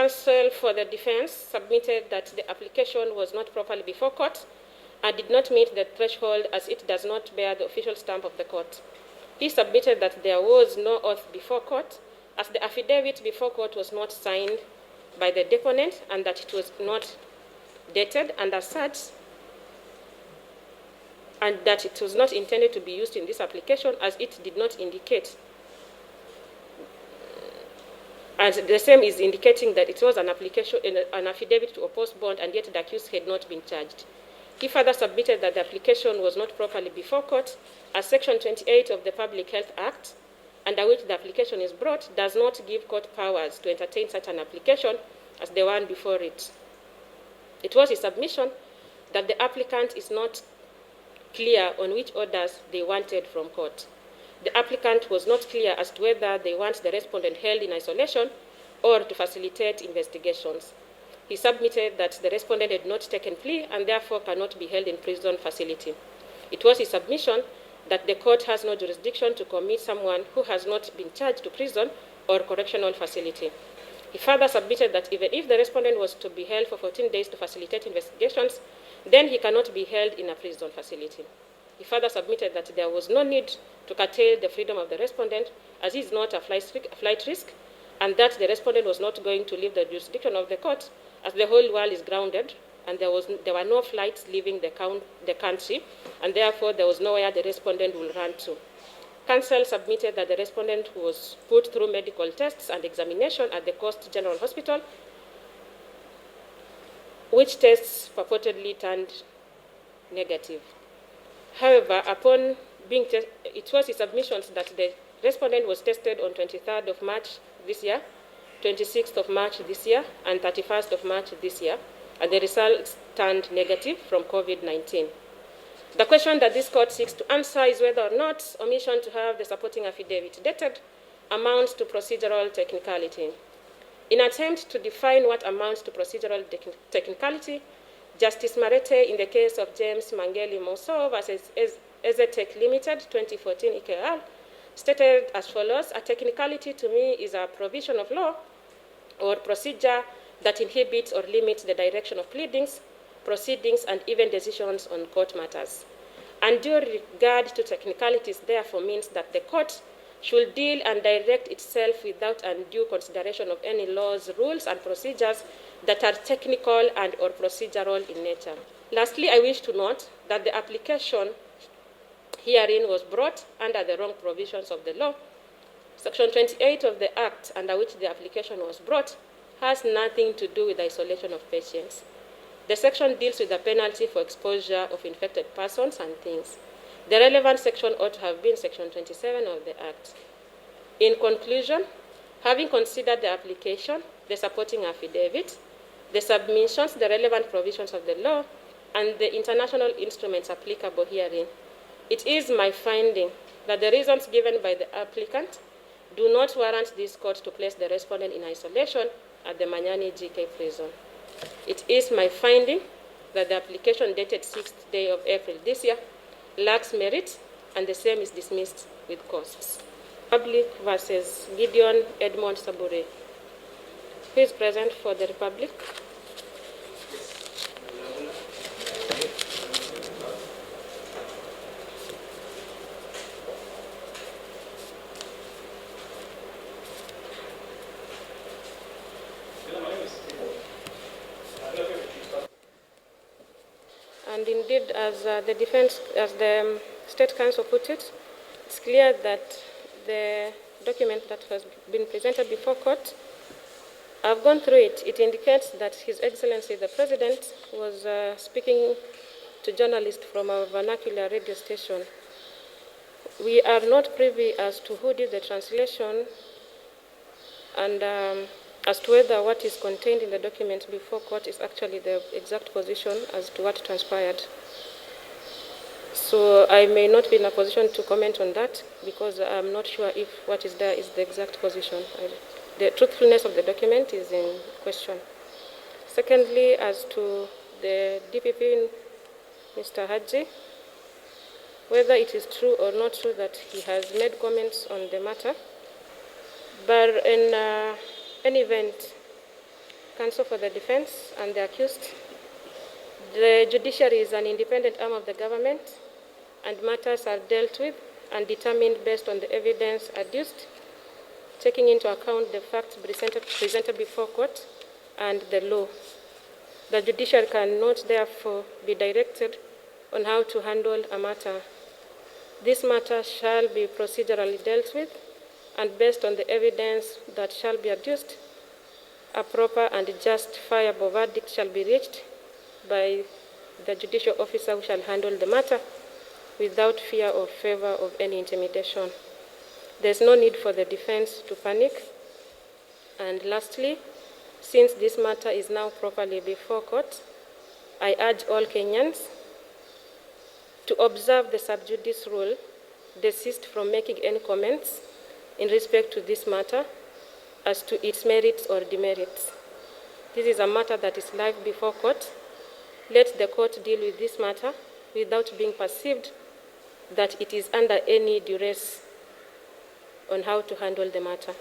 Counsel for the defense submitted that the application was not properly before court and did not meet the threshold as it does not bear the official stamp of the court. He submitted that there was no oath before court, as the affidavit before court was not signed by the deponent and that it was not dated, and as such, and that it was not intended to be used in this application as it did not indicate. And the same is indicating that it was an application, an affidavit to oppose bond, and yet the accused had not been charged. He further submitted that the application was not properly before court, as Section 28 of the Public Health Act, under which the application is brought, does not give court powers to entertain such an application as the one before it. It was his submission that the applicant is not clear on which orders they wanted from court. The applicant was not clear as to whether they want the respondent held in isolation or to facilitate investigations. He submitted that the respondent had not taken plea and therefore cannot be held in prison facility. It was his submission that the court has no jurisdiction to commit someone who has not been charged to prison or correctional facility. He further submitted that even if the respondent was to be held for 14 days to facilitate investigations, then he cannot be held in a prison facility. He further submitted that there was no need to curtail the freedom of the respondent, as he is not a flight risk, and that the respondent was not going to leave the jurisdiction of the court, as the whole world is grounded, and there were no flights leaving the country, and therefore there was nowhere the respondent will run to. Counsel submitted that the respondent was put through medical tests and examination at the Coast General Hospital, which tests purportedly turned negative. However, upon being it was his submissions that the respondent was tested on 23rd of March this year, 26th of March this year, and 31st of March this year, and the results turned negative from COVID-19. The question that this court seeks to answer is whether or not omission to have the supporting affidavit dated amounts to procedural technicality. In attempt to define what amounts to procedural technicality, Justice Marete, in the case of James Mangeli Moso versus Ezetech Limited, 2014 EKL, stated as follows: a technicality to me is a provision of law or procedure that inhibits or limits the direction of pleadings, proceedings, and even decisions on court matters. Undue regard to technicalities therefore means that the court should deal and direct itself without undue consideration of any laws, rules, and procedures that are technical and or procedural in nature. Lastly, I wish to note that the application herein was brought under the wrong provisions of the law. Section 28 of the Act, under which the application was brought, has nothing to do with the isolation of patients. The section deals with the penalty for exposure of infected persons and things. The relevant section ought to have been Section 27 of the Act. In conclusion, having considered the application, the supporting affidavit, the submissions, the relevant provisions of the law, and the international instruments applicable herein, it is my finding that the reasons given by the applicant do not warrant this court to place the respondent in isolation at the Manyani GK prison. It is my finding that the application dated 6th day of April this year lacks merit, and the same is dismissed with costs. Republic versus Gideon Edmond Saburi. Who is present for the Republic? And indeed, as the State Council put it, it's clear that the document that has been presented before court, I've gone through it. It indicates that His Excellency the President was speaking to journalists from a vernacular radio station. We are not privy as to who did the translation and as to whether what is contained in the document before court is actually the exact position as to what transpired. So I may not be in a position to comment on that because I'm not sure if what is there is the exact position. The truthfulness of the document is in question. Secondly, as to the DPP, Mr. Haji, whether it is true or not true that he has made comments on the matter, but in any event, counsel for the defense and the accused. The judiciary is an independent arm of the government, and matters are dealt with and determined based on the evidence adduced, taking into account the facts presented before court and the law. The judiciary cannot therefore be directed on how to handle a matter. This matter shall be procedurally dealt with, and based on the evidence that shall be adduced, a proper and justifiable verdict shall be reached by the judicial officer who shall handle the matter without fear or favor of any intimidation. There's no need for the defense to panic. And lastly, since this matter is now properly before court, I urge all Kenyans to observe the sub judice rule, desist from making any comments in respect to this matter as to its merits or demerits. This is a matter that is live before court. Let the court deal with this matter without being perceived that it is under any duress on how to handle the matter.